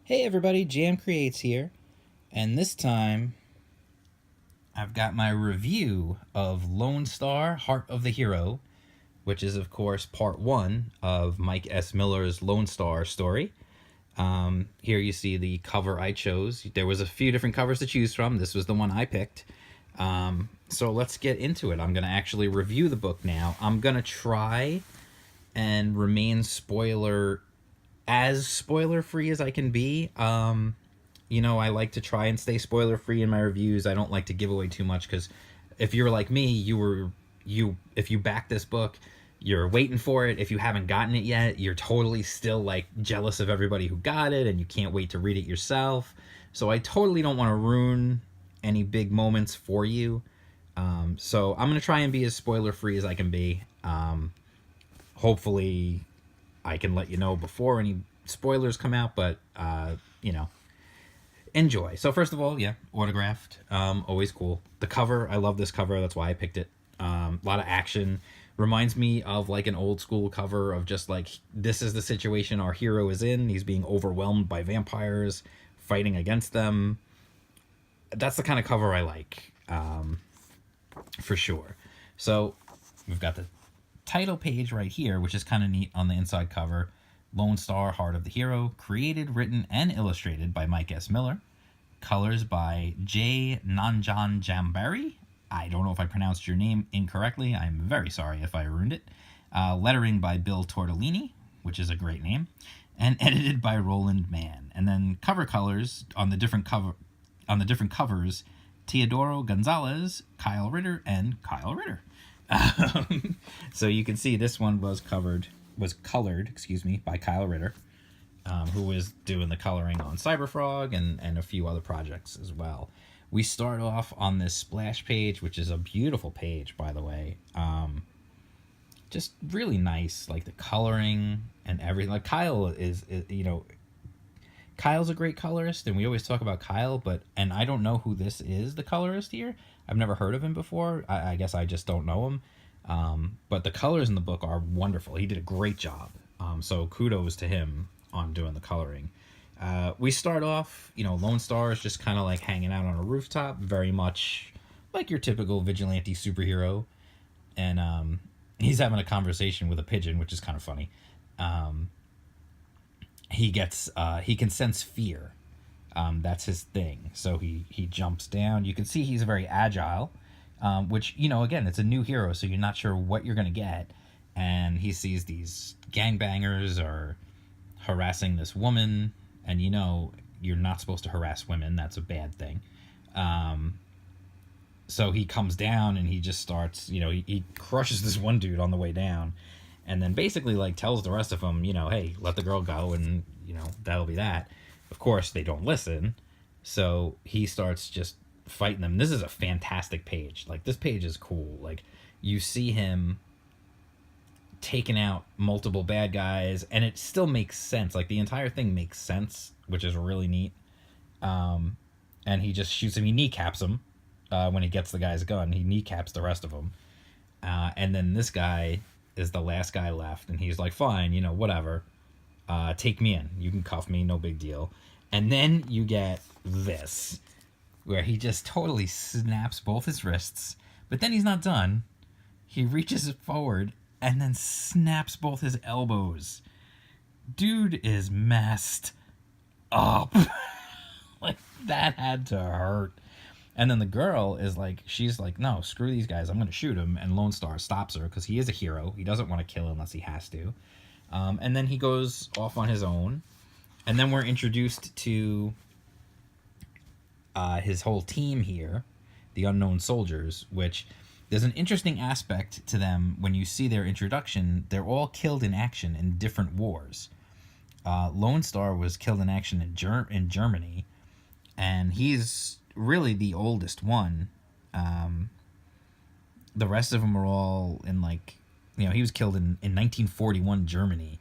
Hey everybody, Jam Creates here, and this time I've got my review of Lonestar, Heart of the Hero, which is of course part one of Mike S. Miller's Lonestar story. Here you see the cover I chose. There was a few different covers to choose from. This was the one I picked. So let's get into it. I'm going to actually review the book now. I'm going to try and remain as spoiler free as I can be. I like to try and stay spoiler free in my reviews. I don't like to give away too much because if you're like me, if you back this book, you're waiting for it. If you haven't gotten it yet, you're totally still like jealous of everybody who got it and you can't wait to read it yourself. So I totally don't want to ruin any big moments for you. So I'm going to try and be as spoiler free as I can be. Hopefully I can let you know before any spoilers come out, but enjoy. So first of all, yeah, autographed, always cool. The cover, I love this cover. That's why I picked it. A lot of action. Reminds me of like an old school cover of just like, this is the situation our hero is in. He's being overwhelmed by vampires, fighting against them. That's the kind of cover I like, for sure. So we've got the title page right here, which is kind of neat on the inside cover. Lonestar, Heart of the Hero, created, written, and illustrated by Mike S. Miller. Colors by J. Nanjan Jambari. I don't know if I pronounced your name incorrectly. I'm very sorry if I ruined it. Lettering by Bill Tortellini, which is a great name, and edited by Roland Mann. And then cover colors on the different covers: Teodoro Gonzalez, Kyle Ritter, and Kyle Ritter. So you can see this one was colored, by Kyle Ritter, who was doing the coloring on Cyberfrog and a few other projects as well. We start off on this splash page, which is a beautiful page, by the way. Just really nice, like the coloring and everything. Like Kyle Kyle's a great colorist, and we always talk about Kyle, and I don't know who this is, the colorist here. I've never heard of him before. I guess I just don't know him. But the colors in the book are wonderful. He did a great job. So kudos to him on doing the coloring. We start off, Lonestar is just kind of like hanging out on a rooftop, very much like your typical vigilante superhero. And he's having a conversation with a pigeon, which is kind of funny. He can sense fear. That's his thing. So he jumps down. You can see he's very agile, which, again, it's a new hero, so you're not sure what you're going to get. And he sees these gangbangers are harassing this woman, and you're not supposed to harass women. That's a bad thing. So he comes down and he just starts, he crushes this one dude on the way down, and then basically like tells the rest of them, hey, let the girl go, and that'll be that. Of course, they don't listen, so he starts just fighting them. This is a fantastic page. Like, this page is cool. Like, you see him taking out multiple bad guys, and it still makes sense. Like, the entire thing makes sense, which is really neat. And he just shoots him. He kneecaps him when he gets the guy's gun. He kneecaps the rest of them. And then this guy is the last guy left, and he's like, fine, whatever. Take me in. You can cuff me, no big deal. And then you get this, where he just totally snaps both his wrists, but then he's not done. He reaches forward and then snaps both his elbows. Dude is messed up. Like, that had to hurt. And then the girl is like, she's like, no, screw these guys, I'm going to shoot him. And Lonestar stops her because he is a hero. He doesn't want to kill unless he has to. And then he goes off on his own. And then we're introduced to his whole team here, the Unknown Soldiers, which there's an interesting aspect to them. When you see their introduction, they're all killed in action in different wars. Lonestar was killed in action in Germany, and he's really the oldest one. The rest of them are all in, like, he was killed in 1941 Germany.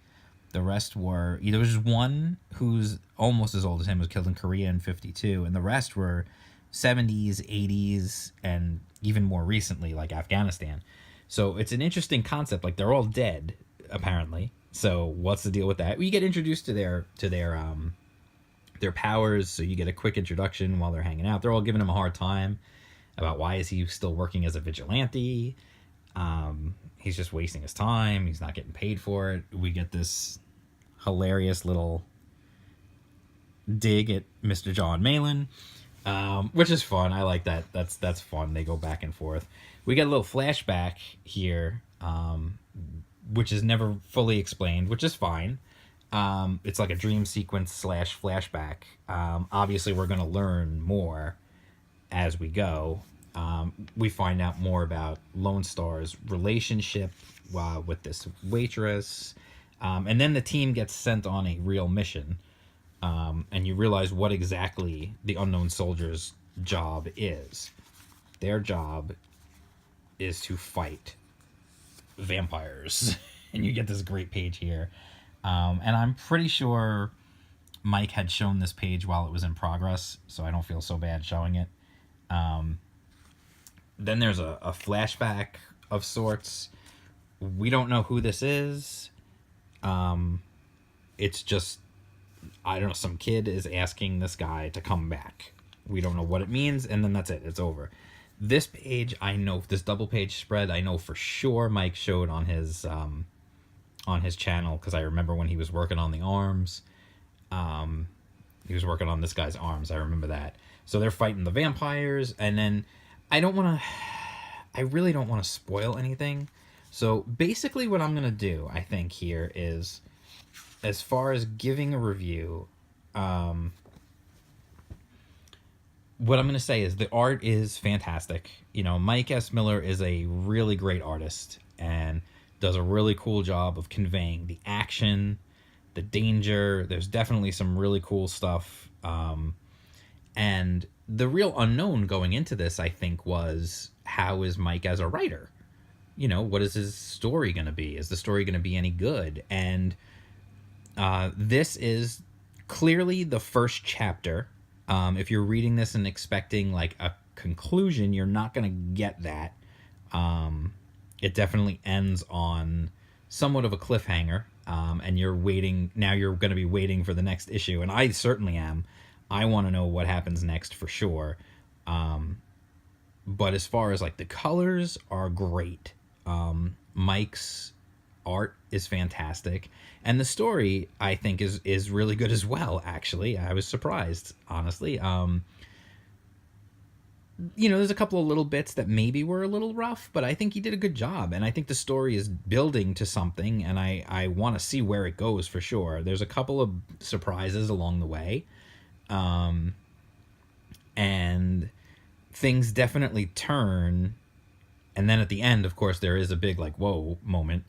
The rest were, there was just one who's almost as old as him, was killed in Korea in 52, and the rest were 70s, 80s, and even more recently, like Afghanistan. So it's an interesting concept. Like, they're all dead, apparently. So what's the deal with that? We get introduced to their their powers, so you get a quick introduction while they're hanging out. They're all giving him a hard time about why is he still working as a vigilante. He's just wasting his time. He's not getting paid for it. We get this hilarious little dig at Mr. John Malin, which is fun. I like that. That's fun. They go back and forth. We get a little flashback here, which is never fully explained, which is fine. It's like a dream sequence / flashback. Obviously, we're going to learn more as we go. We find out more about Lonestar's relationship with this waitress. And then the team gets sent on a real mission. And you realize what exactly the unknown soldier's job is. Their job is to fight vampires. And you get this great page here. And I'm pretty sure Mike had shown this page while it was in progress, so I don't feel so bad showing it. Then there's a flashback of sorts. We don't know who this is. It's just, I don't know, some kid is asking this guy to come back. We don't know what it means, and then that's it. It's over. This page, I know, this double page spread, I know for sure Mike showed on his channel, because I remember when he was working on the arms. He was working on this guy's arms. I remember that. So they're fighting the vampires, and then I really don't want to spoil anything. So basically what I'm going to do, I think, here is, as far as giving a review, what I'm going to say is the art is fantastic. You know, Mike S. Miller is a really great artist and does a really cool job of conveying the action, the danger. There's definitely some really cool stuff. And the real unknown going into this, I think, was how is Mike as a writer? You know, what is his story going to be? Is the story going to be any good? And this is clearly the first chapter. If you're reading this and expecting like a conclusion, you're not going to get that. It definitely ends on somewhat of a cliffhanger, and you're waiting. Now you're going to be waiting for the next issue, and I certainly am. I want to know what happens next for sure. But as far as like the colors are great. Mike's art is fantastic, and the story I think is really good as well. Actually, I was surprised, honestly. You know, there's a couple of little bits that maybe were a little rough, but I think he did a good job, and I think the story is building to something, and I want to see where it goes for sure. There's a couple of surprises along the way, and things definitely turn, and then at the end, of course, there is a big like whoa moment.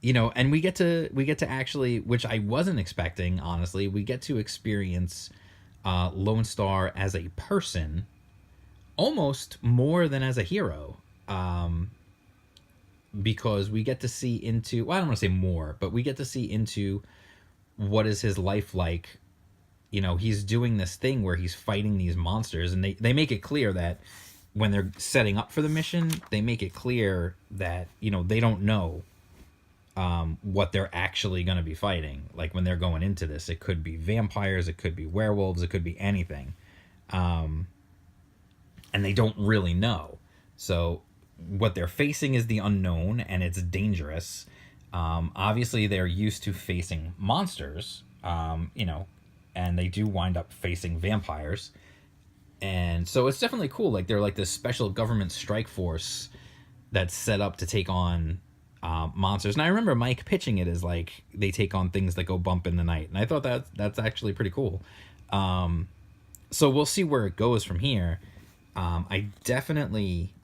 You know, and we get to actually, which I wasn't expecting, honestly, we get to experience Lonestar as a person almost more than as a hero, because we get to see into, well, I don't want to say more, but we get to see into what is his life like. You know, he's doing this thing where he's fighting these monsters, and they make it clear that when they're setting up for the mission, they make it clear that, you know, they don't know what they're actually going to be fighting. Like when they're going into this, it could be vampires, it could be werewolves, it could be anything. And they don't really know. So what they're facing is the unknown, and it's dangerous. Obviously, they're used to facing monsters, you know, and they do wind up facing vampires. And so it's definitely cool. Like they're like this special government strike force that's set up to take on monsters. And I remember Mike pitching it as like they take on things that go bump in the night, and I thought that's actually pretty cool. So we'll see where it goes from here. I definitely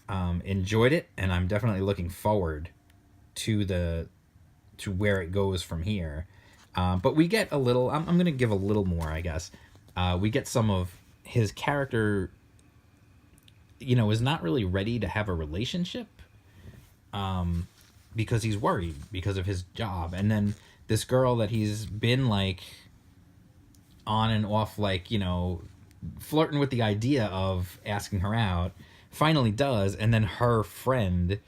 enjoyed it, and I'm definitely looking forward to where it goes from here. But we get a little. I'm going to give a little more, I guess. We get some of his character, you know, is not really ready to have a relationship, because he's worried because of his job. And then this girl that he's been like on and off, like, you know, flirting with the idea of asking her out, finally does. And then her friend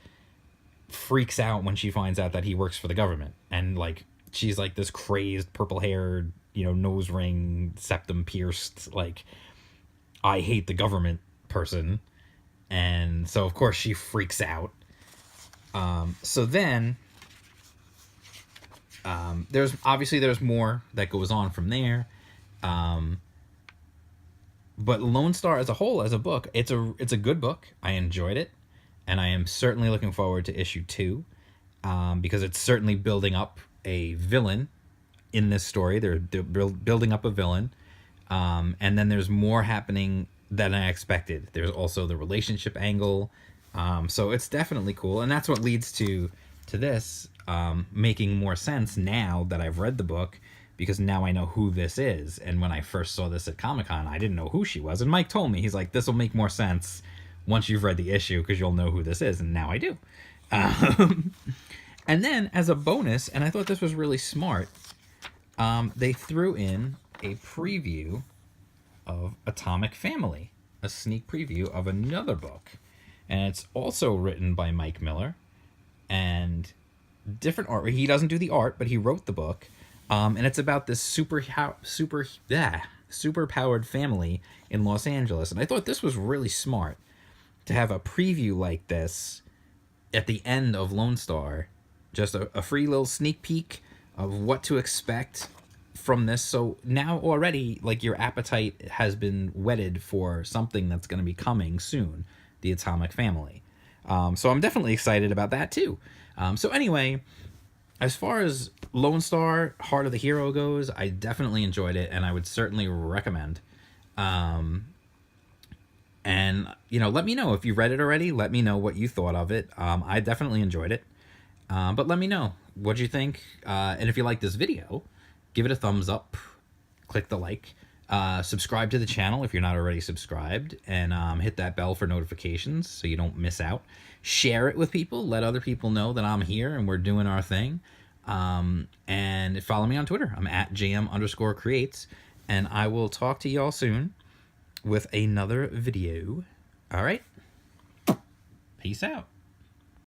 freaks out when she finds out that he works for the government, and like she's like this crazed, purple-haired, nose ring, septum pierced, like, I hate the government person. And so, of course, she freaks out. So then, there's more that goes on from there. But Lone Star as a whole, as a book, it's a good book. I enjoyed it, and I am certainly looking forward to issue 2, because it's certainly building up a villain in this story. They're building up a villain, and then there's more happening than I expected. There's also the relationship angle, so it's definitely cool, and that's what leads to this making more sense now that I've read the book, because now I know who this is. And when I first saw this at Comic-Con, I didn't know who she was, and Mike told me, he's like, this will make more sense once you've read the issue, because you'll know who this is, and now I do. And then, as a bonus, and I thought this was really smart, they threw in a preview of Atomic Family, a sneak preview of another book. And it's also written by Mike Miller, and different art. He doesn't do the art, but he wrote the book. And it's about this super powered family in Los Angeles. And I thought this was really smart to have a preview like this at the end of Lone Star. Just a free little sneak peek of what to expect from this. So now already, like, your appetite has been whetted for something that's going to be coming soon, the Atomic Family. So I'm definitely excited about that too. So anyway, as far as Lone Star, Heart of the Hero goes, I definitely enjoyed it, and I would certainly recommend. And, let me know if you read it already. Let me know what you thought of it. I definitely enjoyed it. But let me know what you think. And if you like this video, give it a thumbs up. Click the like. Subscribe to the channel if you're not already subscribed. And hit that bell for notifications so you don't miss out. Share it with people. Let other people know that I'm here and we're doing our thing. And follow me on Twitter. I'm at jm_creates. And I will talk to y'all soon with another video. All right. Peace out.